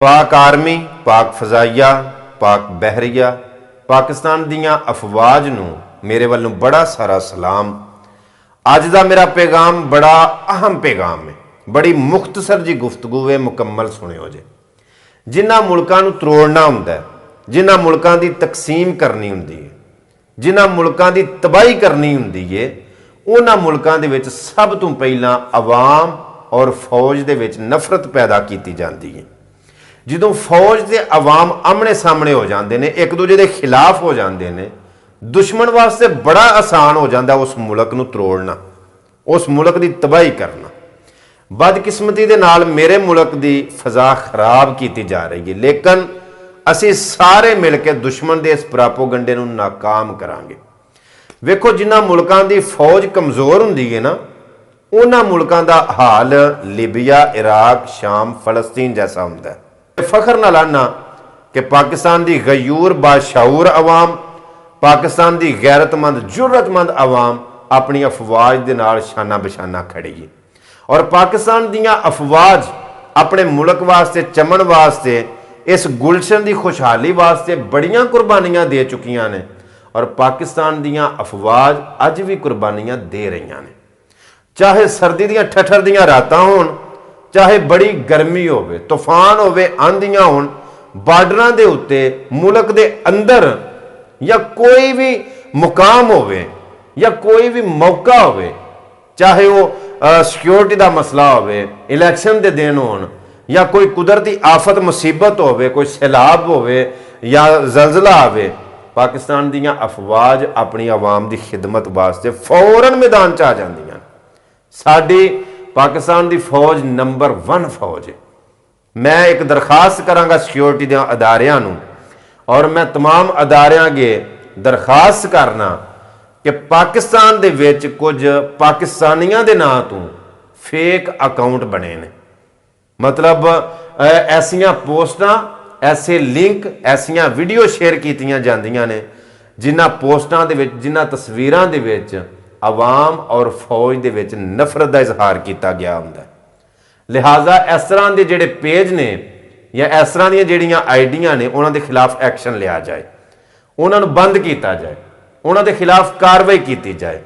पाक आर्मी, पाक फजाइया, पाक बहरिया, पाकिस्तान दियां अफवाज नूं मेरे वालों बड़ा सारा सलाम। अज दा मेरा पैगाम बड़ा अहम पैगाम है, बड़ी मुख्तसर जी गुफ्तगू है, मुकम्मल सुनियो जे। जिन्हां मुल्कां नूं तरोड़ना हुंदा है, जिन्हां मुल्कां दी तकसीम करनी हुंदी है, जिन्हां मुल्कां दी तबाही करनी हुंदी है, उन्हां मुल्कां दे विच सब तो पहलां अवाम और फौज दे विच नफरत पैदा की जाती है। ਜਦੋਂ फौज के आवाम आमने सामने हो जाते हैं, एक दूजे के खिलाफ हो जाते हैं, दुश्मन वास्ते बड़ा आसान हो जाता उस मुल्क को तरोड़ना, उस मुल्क की तबाही करना। बदकिस्मती के नाल मेरे मुल्क की फजा खराब की जा रही है, लेकिन असी सारे मिल के दुश्मन के इस प्रोपेगेंडे को नाकाम करांगे। वेखो, जिन्हां मुल्कां की फौज कमज़ोर हुंदी है ना, उन्हां मुल्कां दा हाल लीबिया, इराक, शाम, फलस्तीन जैसा हुंदा है। फखर नाल आना कि पाकिस्तान की गयूर बाशऊर अवाम, पाकिस्तान की गैरतमंद जुर्रतमंद अवाम अपनी अफवाज के नाल शाना बशाना खड़ी है। और पाकिस्तान दियां अफवाज अपने मुल्क वास्ते चमन वास्ते, इस गुलशन की खुशहाली वास्ते बड़ियां कुर्बानियां दे चुकियां ने। और पाकिस्तान दियां अफवाज अज भी कुर्बानियां दे रही ने, चाहे सर्दी दियां ठठर दियां रातां होण, चाहे बड़ी गर्मी होवे, तूफान होवे, आंधियां होण, बार्डरां दे उत्ते मुल्क दे अंदर या कोई भी मुकाम होवे या कोई भी मौका होवे, चाहे वो सिक्योरिटी का मसला होवे, इलैक्शन के दिन होण, या कोई कुदरती आफत मुसीबत होवे, कोई सैलाब होवे या जलजला आवे, पाकिस्तान दियां अफवाज अपनी आवाम की खिदमत वास्ते फौरन मैदान च आ जांदियां। साडी पाकिस्तान की फौज नंबर 1 फौज है। मैं एक दरखास्त करांगा सिक्योरिटी के अदारियां नूं, और मैं तमाम अदारियां अगे दरखास्त करना कि पाकिस्तान दे विच कुछ पाकिस्तानियों के नां तो फेक अकाउंट बने ने। मतलब ऐसियां पोस्टां, ऐसे लिंक, ऐसियां वीडियो शेयर कीतियां जांदियां ने, जिन्हां पोस्टां दे विच, जिन्हां तस्वीरां दे विच आवाम और फौज के विच नफरत का इजहार किया गया होंदा। लिहाजा इस तरह के जोड़े पेज ने या इस तरह दी जिहड़ियां आईडियां ने, उन्होंने खिलाफ एक्शन लिया जाए, उन्होंने बंद किया जाए, उन्होंने खिलाफ कार्रवाई की जाए।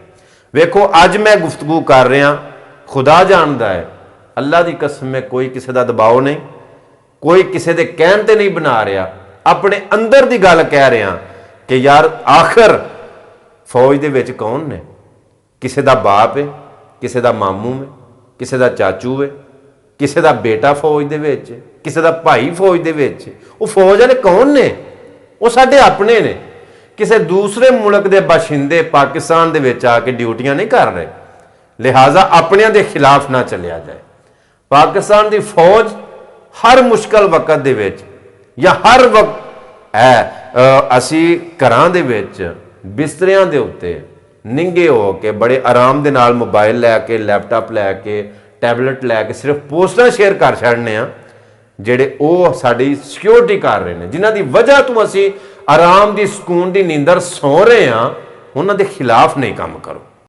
वेखो, अज मैं गुफ्तगू कर रहा, खुदा जानता है, अल्लाह की कसम में कोई किसी का दबाव नहीं, कोई किसी के कहण ते नहीं बना रहा, अपने अंदर की गल कह रहा कि यार आखिर फौज दे विच कौन ने? किसी का बाप है, किसी का मामू है, किसी का चाचू है, किसी का बेटा फौज दे विच, किसी का भाई फौज दे विच। वो फौज वाले कौन ने? वो साडे अपने ने, किसी दूसरे मुल्क के बाशिंदे पाकिस्तान दे विच आके ड्यूटियां नहीं कर रहे। लिहाजा अपने दे खिलाफ ना चलिया जाए। पाकिस्तान की फौज हर मुश्किल वक्त दे विच या हर वक्त असी घरां दे विच बिस्तरियां दे उत्ते निंगे हो के बड़े आराम दे नाल मोबाइल लैके, लैपटॉप लैके, टैबलेट लैके सिर्फ पोस्टां शेयर कर छड़ने आ, जेड़े वो साडी सिक्योरिटी कर रहे हैं, जिन्हां दी वजह तो असी आराम की सुकून की नींदर सौ रहे हैं, उन्हां दे खिलाफ नहीं काम करो।